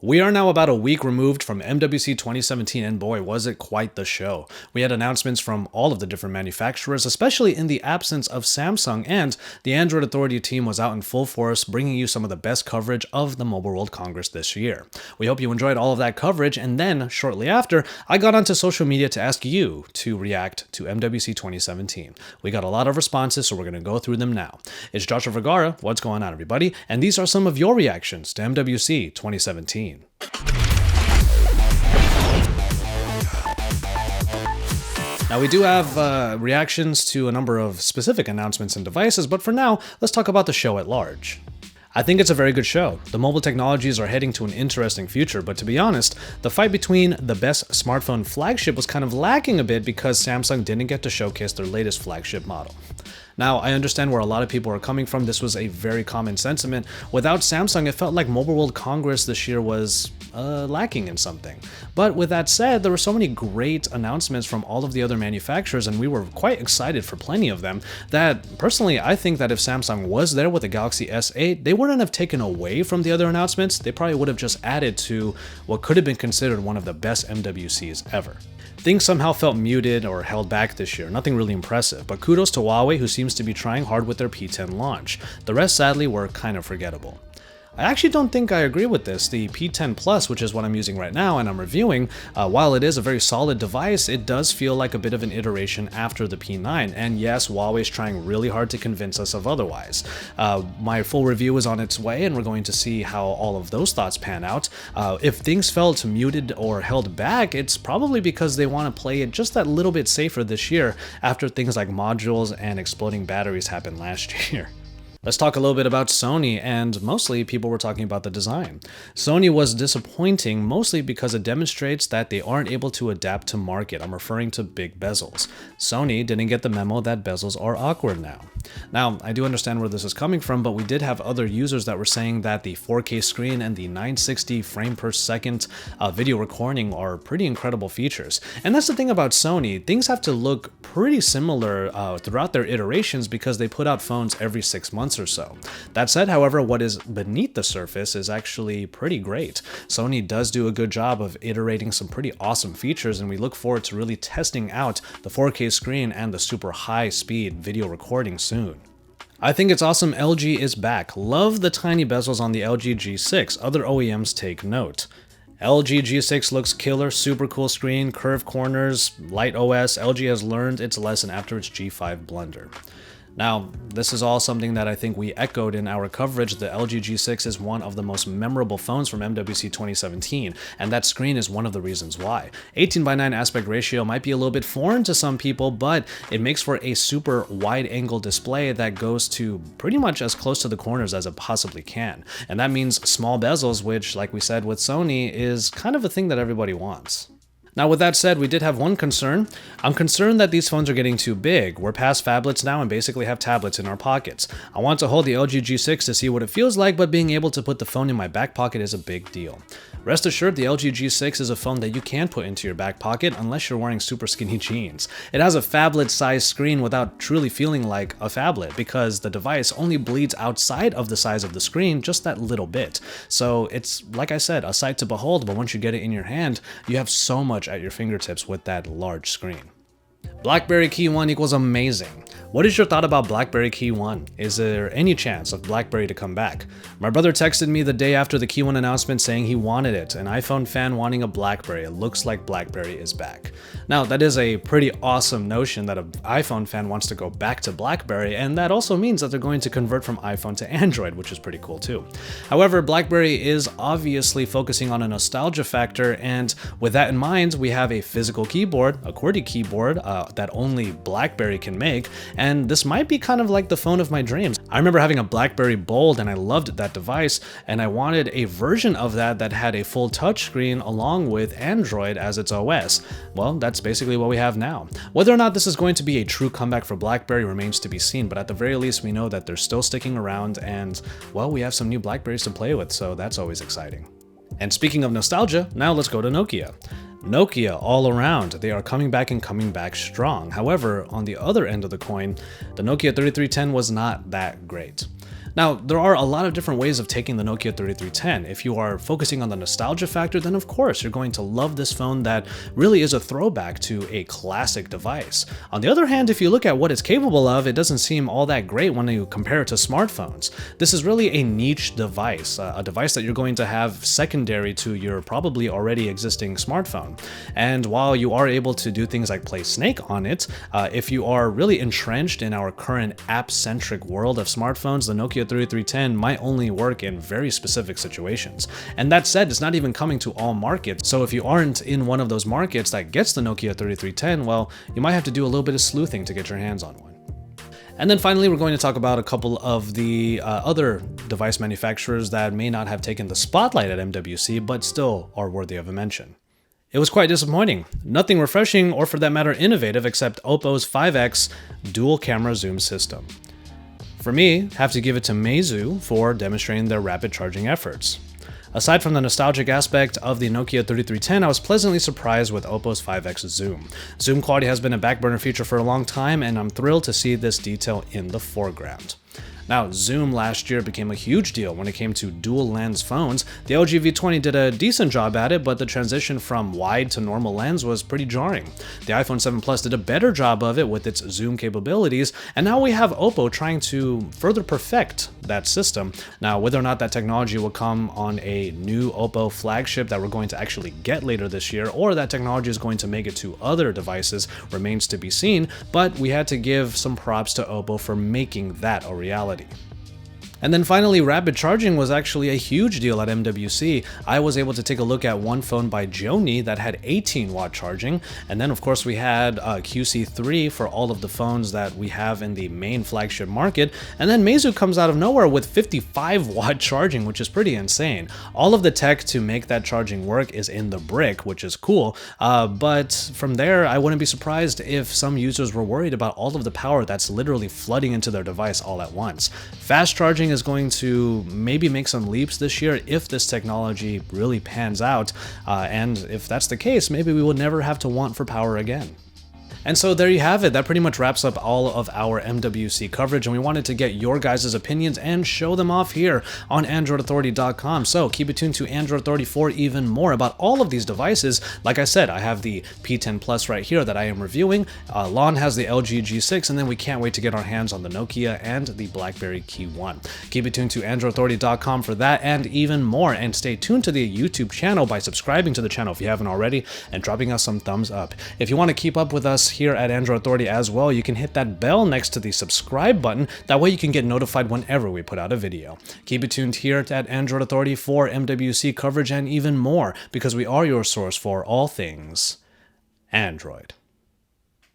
We are now about a week removed from MWC 2017, and boy, was it quite the show. We had announcements from all of the different manufacturers, especially in the absence of Samsung, and the Android Authority team was out in full force, bringing you some of the best coverage of the Mobile World Congress this year. We hope you enjoyed all of that coverage, and then, shortly after, I got onto social media to ask you to react to MWC 2017. We got a lot of responses, so we're going to go through them now. It's Joshua Vergara, what's going on, everybody? And these are some of your reactions to MWC 2017. Now, we do have reactions to a number of specific announcements and devices, but for now, let's talk about the show at large. I think it's a very good show. The mobile technologies are heading to an interesting future, but to be honest, the fight between the best smartphone flagship was kind of lacking a bit because Samsung didn't get to showcase their latest flagship model. Now, I understand where a lot of people are coming from. This was a very common sentiment. Without Samsung, it felt like Mobile World Congress this year was lacking in something. But with that said, there were so many great announcements from all of the other manufacturers, and we were quite excited for plenty of them, that personally, I think that if Samsung was there with the Galaxy S8, they wouldn't have taken away from the other announcements. They probably would have just added to what could have been considered one of the best MWCs ever. Things somehow felt muted or held back this year, nothing really impressive, but kudos to Huawei, who seems to be trying hard with their P10 launch. The rest sadly were kind of forgettable. I actually don't think I agree with this. The P10 Plus, which is what I'm using right now and I'm reviewing, while it is a very solid device, it does feel like a bit of an iteration after the P9. And yes, Huawei's trying really hard to convince us of otherwise. My full review is on its way, and we're going to see how all of those thoughts pan out. If things felt muted or held back, it's probably because they want to play it just that little bit safer this year after things like modules and exploding batteries happened last year. Let's talk a little bit about Sony, and mostly people were talking about the design. Sony was disappointing mostly because it demonstrates that they aren't able to adapt to market. I'm referring to big bezels. Sony didn't get the memo that bezels are awkward now. Now, I do understand where this is coming from, but we did have other users that were saying that the 4K screen and the 960 frame per second video recording are pretty incredible features. And that's the thing about Sony, things have to look pretty similar throughout their iterations because they put out phones every 6 months or so. That said, however, what is beneath the surface is actually pretty great. Sony does do a good job of iterating some pretty awesome features, and we look forward to really testing out the 4K screen and the super high speed video recording soon. I think it's awesome LG is back. Love the tiny bezels on the LG G6. Other OEMs take note. LG G6 looks killer, super cool screen, curved corners, light OS. LG has learned its lesson after its G5 blunder. Now, this is all something that I think we echoed in our coverage. The LG G6 is one of the most memorable phones from MWC 2017, and that screen is one of the reasons why. 18:9 aspect ratio might be a little bit foreign to some people, but it makes for a super wide-angle display that goes to pretty much as close to the corners as it possibly can. And that means small bezels, which, like we said with Sony, is kind of a thing that everybody wants. Now, with that said, we did have one concern. I'm concerned that these phones are getting too big. We're past phablets now and basically have tablets in our pockets. I want to hold the LG G6 to see what it feels like, but being able to put the phone in my back pocket is a big deal. Rest assured, the LG G6 is a phone that you can put into your back pocket unless you're wearing super skinny jeans. It has a phablet-sized screen without truly feeling like a phablet because the device only bleeds outside of the size of the screen just that little bit. So it's, like I said, a sight to behold, but once you get it in your hand, you have so much at your fingertips with that large screen. BlackBerry Key 1 equals amazing. What is your thought about BlackBerry Key 1? Is there any chance of BlackBerry to come back? My brother texted me the day after the Key 1 announcement saying he wanted it, an iPhone fan wanting a BlackBerry. It looks like BlackBerry is back. Now, that is a pretty awesome notion that an iPhone fan wants to go back to BlackBerry, and that also means that they're going to convert from iPhone to Android, which is pretty cool too. However, BlackBerry is obviously focusing on a nostalgia factor, and with that in mind, we have a physical keyboard, a QWERTY keyboard that only BlackBerry can make, and this might be kind of like the phone of my dreams. I remember having a BlackBerry Bold and I loved that device, and I wanted a version of that that had a full touchscreen along with Android as its OS. Well, that's basically what we have now. Whether or not this is going to be a true comeback for BlackBerry remains to be seen, but at the very least we know that they're still sticking around, and well, we have some new BlackBerries to play with, so that's always exciting. And speaking of nostalgia, now let's go to Nokia. Nokia all around, they are coming back and coming back strong. However, on the other end of the coin, the Nokia 3310 was not that great. Now, there are a lot of different ways of taking the Nokia 3310. If you are focusing on the nostalgia factor, then of course you're going to love this phone that really is a throwback to a classic device. On the other hand, if you look at what it's capable of, it doesn't seem all that great when you compare it to smartphones. This is really a niche device, a device that you're going to have secondary to your probably already existing smartphone. And while you are able to do things like play Snake on it, if you are really entrenched in our current app-centric world of smartphones, the Nokia 3310 might only work in very specific situations. And that said, it's not even coming to all markets, so if you aren't in one of those markets that gets the Nokia 3310, well, you might have to do a little bit of sleuthing to get your hands on one. And then finally, we're going to talk about a couple of the other device manufacturers that may not have taken the spotlight at MWC, but still are worthy of a mention. It was quite disappointing. Nothing refreshing or for that matter innovative except Oppo's 5X dual camera zoom system. For me, have to give it to Meizu for demonstrating their rapid charging efforts. Aside from the nostalgic aspect of the Nokia 3310, I was pleasantly surprised with Oppo's 5X zoom. Zoom quality has been a back burner feature for a long time, and I'm thrilled to see this detail in the foreground. Now, zoom last year became a huge deal when it came to dual lens phones. The LG V20 did a decent job at it, but the transition from wide to normal lens was pretty jarring. The iPhone 7 Plus did a better job of it with its zoom capabilities, and now we have Oppo trying to further perfect that system. Now, whether or not that technology will come on a new Oppo flagship that we're going to actually get later this year, or that technology is going to make it to other devices, remains to be seen, but we had to give some props to Oppo for making that a reality. And then finally, rapid charging was actually a huge deal at MWC. I was able to take a look at one phone by Joni that had 18-watt charging, and then of course we had QC3 for all of the phones that we have in the main flagship market, and then Meizu comes out of nowhere with 55-watt charging, which is pretty insane. All of the tech to make that charging work is in the brick, which is cool, but from there I wouldn't be surprised if some users were worried about all of the power that's literally flooding into their device all at once. Fast charging is going to maybe make some leaps this year if this technology really pans out, and if that's the case, maybe we would never have to want for power again. And so there you have it. That pretty much wraps up all of our MWC coverage, and we wanted to get your guys' opinions and show them off here on AndroidAuthority.com. So keep it tuned to Android Authority for even more about all of these devices. Like I said, I have the P10 Plus right here that I am reviewing. Lon has the LG G6, and then we can't wait to get our hands on the Nokia and the BlackBerry Key 1. Keep it tuned to AndroidAuthority.com for that and even more, and stay tuned to the YouTube channel by subscribing to the channel if you haven't already, and dropping us some thumbs up. If you want to keep up with us here at Android Authority as well, you can hit that bell next to the subscribe button. That way you can get notified whenever we put out a video. Keep it tuned here at Android Authority for MWC coverage and even more, because we are your source for all things Android.